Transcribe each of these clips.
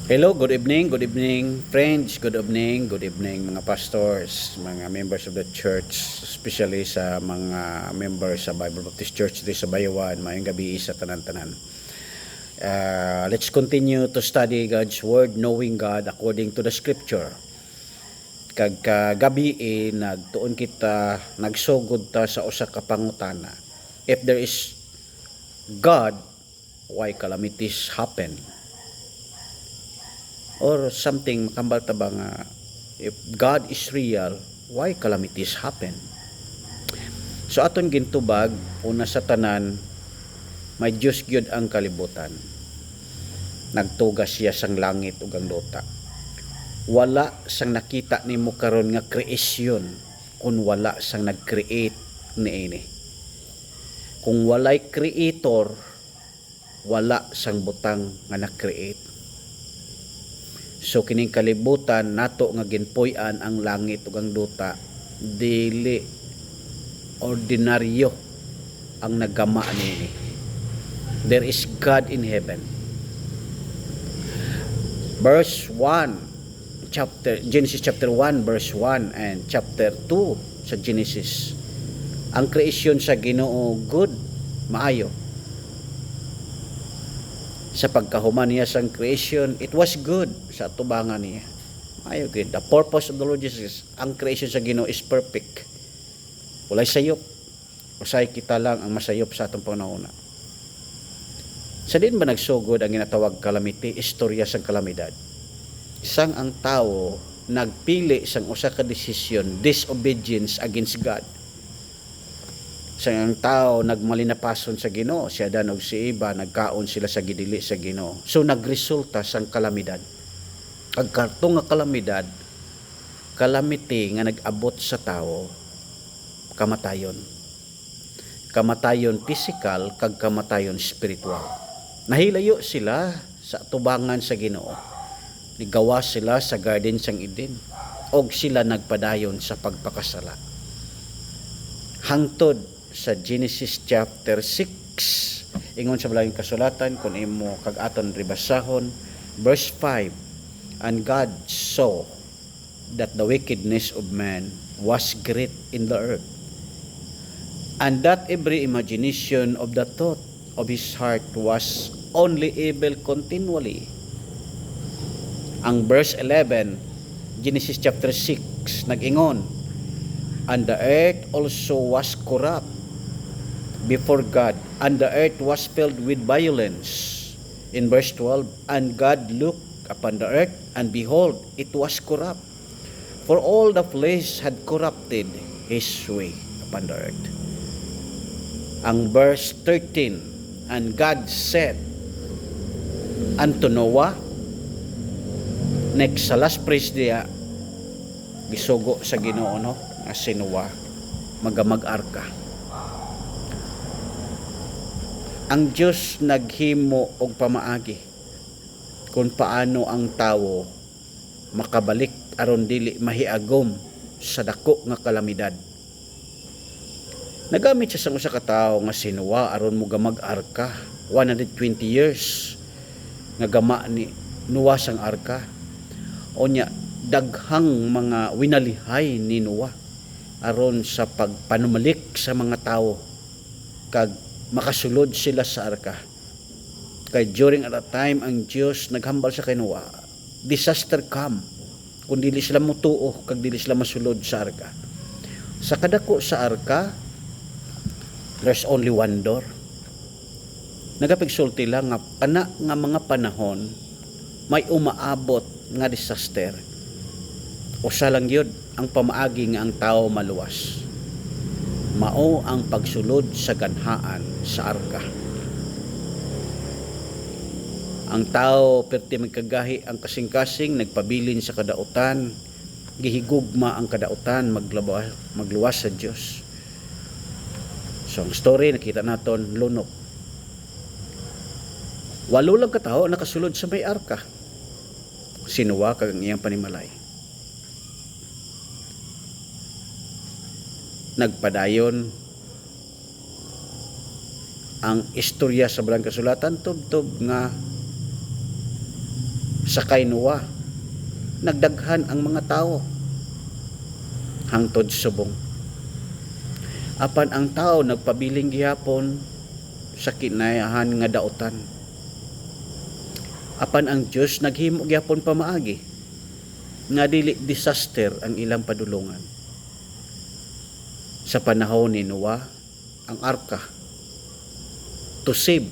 Hello, good evening friends, good evening mga pastors, mga members of the church, especially sa mga members sa Bible Baptist Church dito sa Bayawan. Maayong gabi sa tanan-tanan. Let's continue to study God's Word, knowing God according to the Scripture. Kag gabi nagtuon kita, nagsugod ta sa usa ka pangutana. If there is God, why calamities happen? Or something makambal ta ba nga, if God is real, why calamities happen? So aton gintubag, una sa tanan, may Diyos gyud ang kalibutan. Nagtugas siya sang langit ug ang luta. Wala sang nakita nimo karon nga kreasyon kung wala sang nag-create niini. Kung walay creator, wala sang butang nga na-create. So kining kalibutan nato nga ginpuy-an ang langit ug ang luta, dili ordinaryo ang nagama niini. There is God in heaven. Verse 1, Genesis chapter 1 verse 1 and chapter 2 sa Genesis. Ang kreasyon sa Ginoo good, maayo. Sa pagkahuman niya sang creation, it was good sa tubangan niya. Maayo gid. The purpose of the Lord Jesus, ang creation sa Ginoo is perfect. Walay sayop. Usay kita lang ang masayop sa atong panahona. Sa din ba nagsugod ang ginatawag calamity, istorya sang kalamidad? Sang ang tao nagpili sang usa ka desisyon, disobedience against God. Sa ang tao nagmalinapason sa Ginoo, si Adan ug si Eva nagkaon sila sa gidili sa Ginoo. So nagresulta sang kalamidad. Ang kartong nga kalamidad, calamity nga nag-abot sa tao, kamatayon. Kamatayon physical kag kamatayon spiritual. Nahilayo sila sa tubangan sa Ginoo. Nigawas sila sa garden sang Eden og sila nagpadayon sa pagpakasala. Hangtod sa Genesis chapter 6, ingon sa balanging kasulatan kung imo kag aton ribasahon, verse 5, and God saw that the wickedness of man was great in the earth, and that every imagination of the thought of his heart was only evil continually. Ang verse 11, Genesis chapter 6, nag-ingon, and the earth also was corrupt before God, and the earth was filled with violence. In verse 12, and God looked upon the earth, and behold, it was corrupt, for all the flesh had corrupted his way upon the earth. Ang verse 13, and God said unto Noah, next sa last praise diya, gisugo sa Ginoo no, nga si Noah, magamag-arka. Ang Diyos naghimo og pamaagi kung paano ang tawo makabalik aron dili mahiagom sa dako nga kalamidad. Nagamit siya sang usa ka tawo nga si Noah aron mo gamag-arka. 120 years nga gama ni Noah sang arka. Onya daghang mga winalihay ni Noah aron sa pagpanumalik sa mga tawo kag makasulod sila sa arka. Kay during at that time ang Dios naghambal sa kay Noah, disaster come kung dili sila mutuo kag dili sila masulod sa arka. Sa kadako sa arka, there's only one door. Nagapigsulti lang nga kana nga mga panahon may umaabot nga disaster. Usa lang yun ang pamaagi nga ang tao maluwas. Mao ang pagsulod sa ganhaan sa arka. Ang tao perti magkagahi ang kasing-kasing, nagpabilin sa kadautan, gihigugma ang kadautan, magluwas sa Dios. So ang story nakita naton lunok. 8 lang ka tawo nakasulod sa may arka. Si Noah kag ang iyang panimalay. Nagpadayon ang istorya sa Balang Kasulatan tubtob nga sa kay Noah, nagdaghan ang mga tao hangtod subong. Apan ang tao nagpabiling gihapon sa kinayahan nga daotan. Apan ang Dios naghimo gihapon pamaagi nga dili disaster ang ilang padulungan. Sa panahon ni Noah, ang arka to save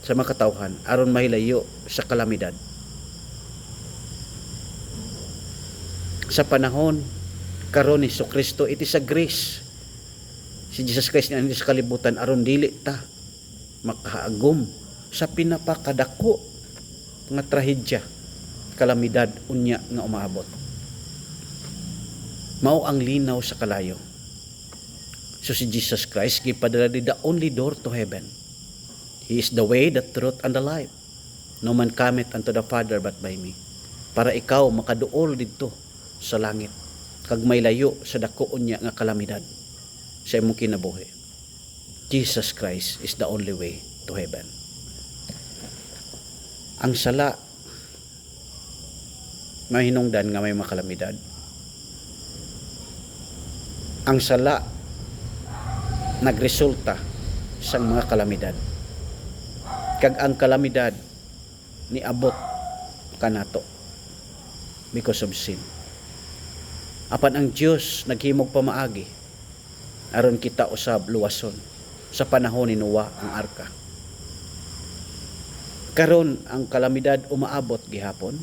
sa mga katawhan aron mahilayo sa kalamidad. Sa panahon karon ni Kristo, it is a grace. Si Jesus Christ nga sa kalibutan aron dili ta makaagom sa pinapakadako nga trahedya, kalamidad unya nga umaabot. Mao ang linaw sa kalayo. So si Jesus Christ gipadala the only door to heaven. He is the way, the truth, and the life. No man cometh unto the Father but by me. Para ikaw makaduol didto sa langit kag may layo sa dako unya nga kalamidad sa imong kinabuhi. Jesus Christ is the only way to heaven. Ang sala mahinungdan nga may makalamidad. Ang sala nagresulta sa mga kalamidad. Kag ang kalamidad niabot kanato because of sin. Apan ang Dios naghimog pamaagi aron kita usab luwason sa panahon ni Noah ang arka. Karon ang kalamidad umaabot gihapon.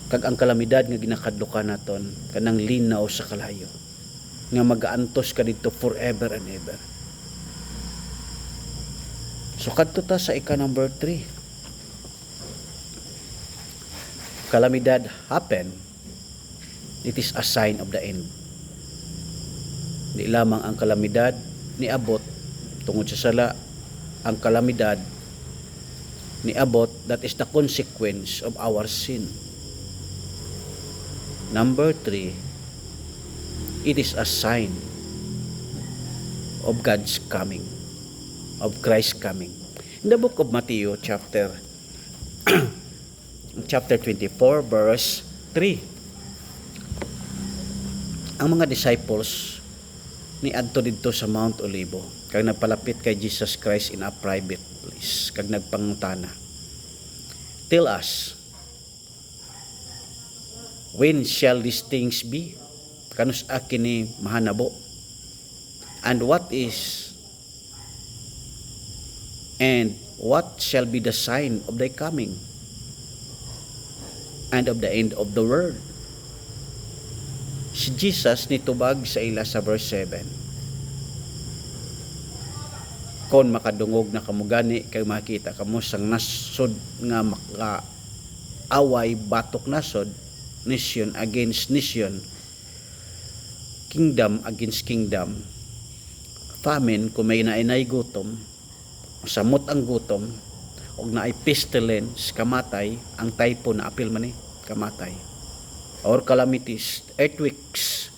Kag ang kalamidad nga ginakadlukan naton kanang linaw sa kalayo nga magaantos ka dito forever and ever. So kadto ta sa ika number 3. Kalamidad happen, it is a sign of the end. Di lamang ang kalamidad niabot tungod sa sala, ang kalamidad niabot, that is the consequence of our sin. Number 3, it is a sign of God's coming, of Christ's coming. In the book of Matthew chapter 24 verse 3, ang mga disciples niadto didto sa Mount Olivo kag nagpalapit kay Jesus Christ in a private place kag nagpangutana, tell us, when shall these things be? Kanus kini mahanabo? And what shall be the sign of thy coming and of the end of the world? Si Jesus nitubag sa ila sa verse 7. Kon makadungog na kamugani kay makita kamo sang nasod nga makaaway batok nasod, nation against nation, kingdom against kingdom, famine kung may nainay gutom, samot ang gutom, og naay pestilence, kamatay, ang typhoon na apil man kamatay, or calamities, earthquakes,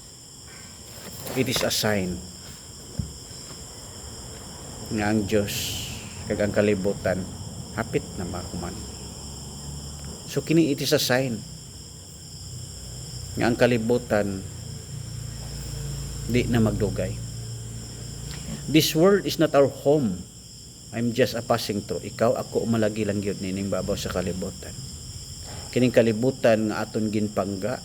it is a sign nga ang Diyos kag ang kalibutan hapit na makuman. So kini it is a sign nga ang kalibutan di na magdugay. This world is not our home. I'm just a passing through. Ikaw, ako, malagi lang yun nining babaw sa kalibutan. Kining kalibutan nga aton ginpangga,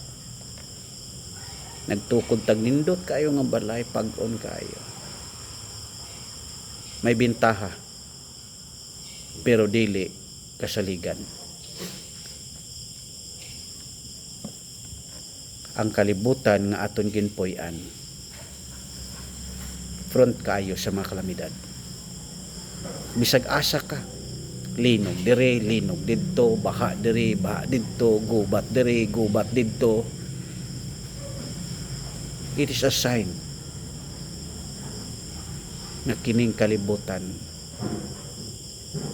nagtukod tag nindot kayo nga balay, pag-on kayo. May bintaha, pero dili kasaligan. Ang kalibutan nga aton ginpoy-an, front kayo sa mga kalamidad. Bisag asa ka, linog dire, linog didto, baha dire, baha didto, gubat dire, gubat didto. It is a sign na kining kalibutan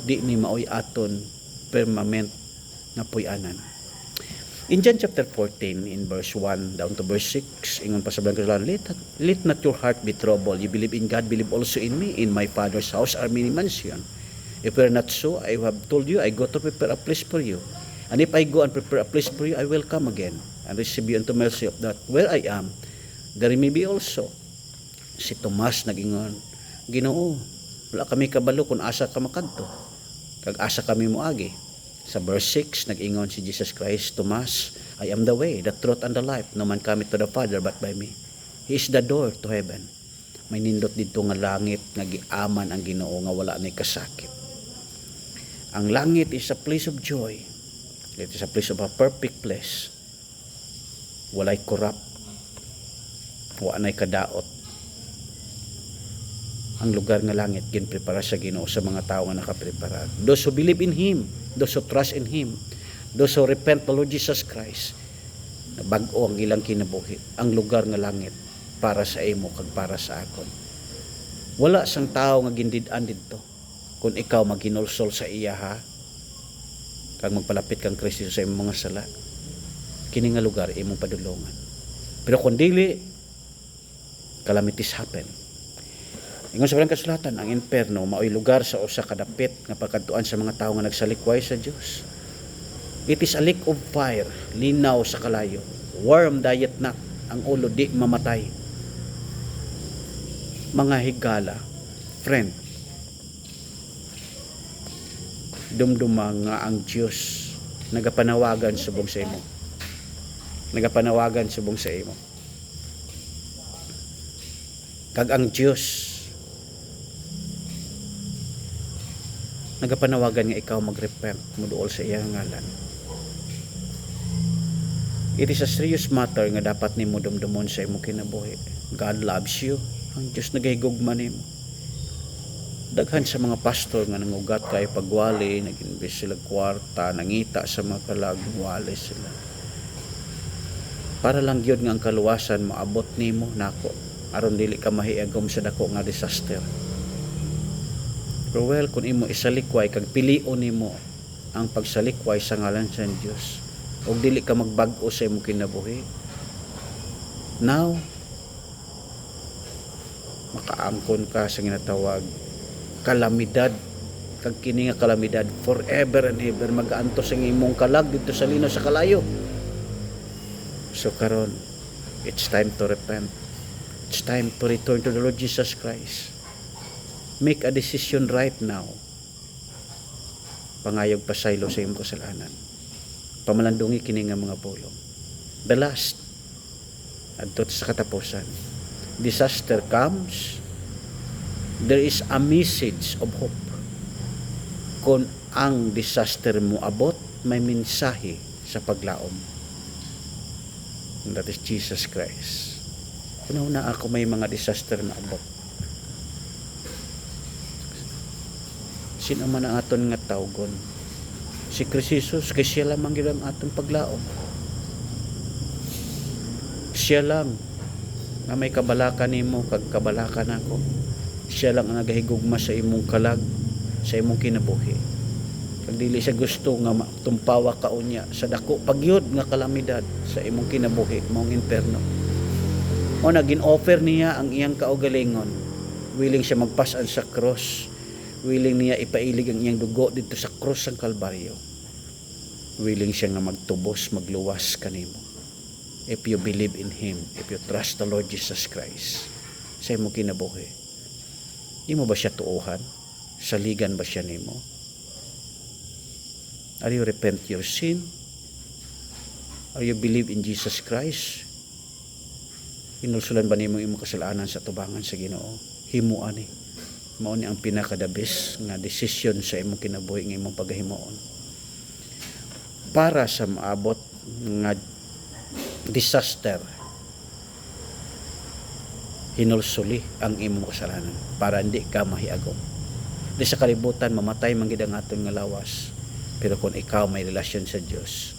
di ni maoy aton permanent na puy-anan. In John chapter 14, in verse 1 down to verse 6, ingon pa sa Bangkalan, let not your heart be troubled. You believe in God, believe also in me. In my Father's house are many mansions. If it were not so, I have told you, I go to prepare a place for you. And if I go and prepare a place for you, I will come again and receive you into mercy of that where I am, there may be also. Si Tomas nagingon, Ginoo, wala kami kabalo kung asa ka makadto. Kag asa kami moagi. Sa verse 6, nag-ingon si Jesus Christ, Tomas, I am the way, the truth, and the life. No man cometh to the Father but by me. He is the door to heaven. May nindot dito nga langit, nagiaman ang Ginoo nga wala nay kasakit. Ang langit is a place of joy. It is a place of a perfect place. Walay corrupt. Wala nay kadaot. Ang lugar nga langit ginprepara sa Ginoo sa mga tao nga nakaprepara. Those who believe in Him, those who trust in Him, those who repent to Lord Jesus Christ, na bag-o ang ilang kinabuhi, ang lugar nga langit para sa imo kag para sa akon. Wala sang tao nga gindid-an didto kung ikaw maghinulsol sa iya ha, kag magpalapit kang Kristo sa imong mga sala. Kini nga lugar imong padulongan. Pero kung dili, calamities happen. Ingon sa Barang Kasulatan, ang imperno mao'y lugar sa usa ka dapit nga pagkadtuan sa mga tawo nga nagsalikway sa Dios. It is a lake of fire, linaw sa kalayo. Worm diet not, ang ulo di mamatay. Mga higala, friend, dumduma nga ang Dios nagapanawagan subong sa imo. Nagapanawagan subong sa imo. Kag ang Dios nagapanawagan nga ikaw mag-repent muduol sa iyang ngalan. It is a serious matter nga dapat nimo dumdumon sa imong kinabuhi. God loves you. Ang Diyos nagahigugma nimo. Daghan sa mga pastor nga nangugat kay pagwali, nag-invest sila kwarta, nangita sa mga kalagwali sila. Para lang gyud nga ang kaluwasan maabot nimo nako aron dili ka mahiagom sa dako nga disaster. Pero well, kung imo isalikway kag pilion nimo ang pagsalikway sa ngalan sa Dios ug dili ka magbag-o sa imong kinabuhi, now makaangkon ka sa ginatawag kalamidad, kag kini nga kalamidad forever and ever magaantos ang imong kalag dito sa linaw sa kalayo. So karon, it's time to repent. It's time to return to the Lord Jesus Christ. Make a decision right now. Pangayog pasaylo sa imong kasalanan. Pamalandungi kini nga mga pulong. The last, adto sa katapusan. Disaster comes, there is a message of hope. Kung ang disaster mo abot, may mensahe sa paglaom. And that is Jesus Christ. Una ako may mga disaster na abot. Sino man ang aton nga tawgon? Si Kristo Jesus, kay siya lamang gyud ang aton paglaom. Siya lang nga may kabalakan nimo kag kabalakan nako. Siya lang ang nagahigugma sa imong kalag, sa imong kinabuhi. Kag dili siya gusto nga tumpawa ka unya sa dako pagyud nga kalamidad sa imong kinabuhi, maong imperno. O naging offer niya ang iyang kaugalingon. Willing siya magpasan sa cross. Willing niya ipailig ang iyang dugo dito sa cross ng Kalbaryo. Willing siya nga magtubos, magluwas kanimo. If you believe in Him, if you trust the Lord Jesus Christ sa imong kinabuhi, imo ba siya tuuhan? Saligan ba siya nimo? Are you repent your sin? Are you believe in Jesus Christ? Inulsulan ba nimo imong kasalanan sa tubangan sa Ginoo? Himuan ni. Mao ni ang pinakadabis nga desisyon sa imong kinabuhi nga imong paghimuon. Para sa maabot nga disaster, hinulsuli ang imong kasalanan para hindi ka mahiagom. Di sa kalibutan mamatay man gid ang aton nga lawas. Pero kung ikaw may relasyon sa Dios,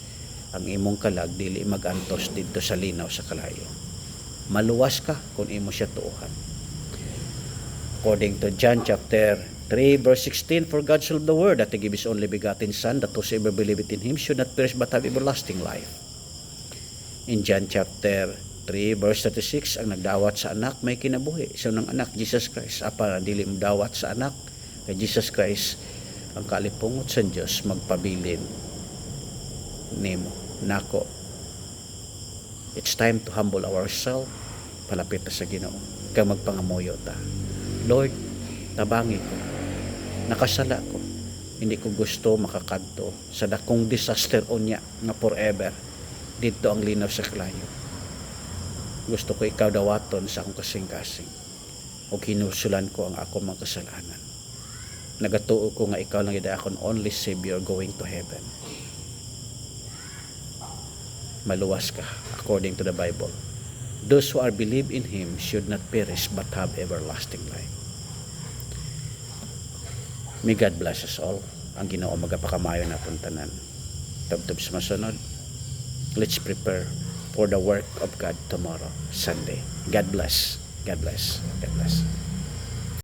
ang imong kalag dili magantos didto sa linaw sa kalayo. Maluwas ka kung imo siya tuuhan. According to John chapter 3 verse 16, for God so loved the world that He gave His only begotten Son, that whosoever believeth in Him should not perish but have everlasting life. In John chapter 3 verse 36, ang nagdawat sa anak may kinabuhi. So ng anak Jesus Christ, apa dili mo dawat sa anak kay Jesus Christ ang kalipungot sa Dios magpabilin nimo nako. It's time to humble ourselves, palapit ta sa Ginoo, kag magpangamuyo ta. Lord, tabangi ko, nakasala ko, hindi ko gusto makakadto sa dakong disaster unya nga forever dito ang linaw sa klayo. Gusto ko ikaw dawaton sa akong kasing-kasing o kinusulan ko ang akong mga kasalanan. Nagatuo ko nga ikaw lang ida akong only Savior going to heaven. Maluwas ka according to the Bible. Those who are believe in Him should not perish but have everlasting life. May God bless us all. Ang Ginoo magapakamayo na tanan. Tubtob sa masunod. Let's prepare for the work of God tomorrow, Sunday. God bless. God bless. God bless.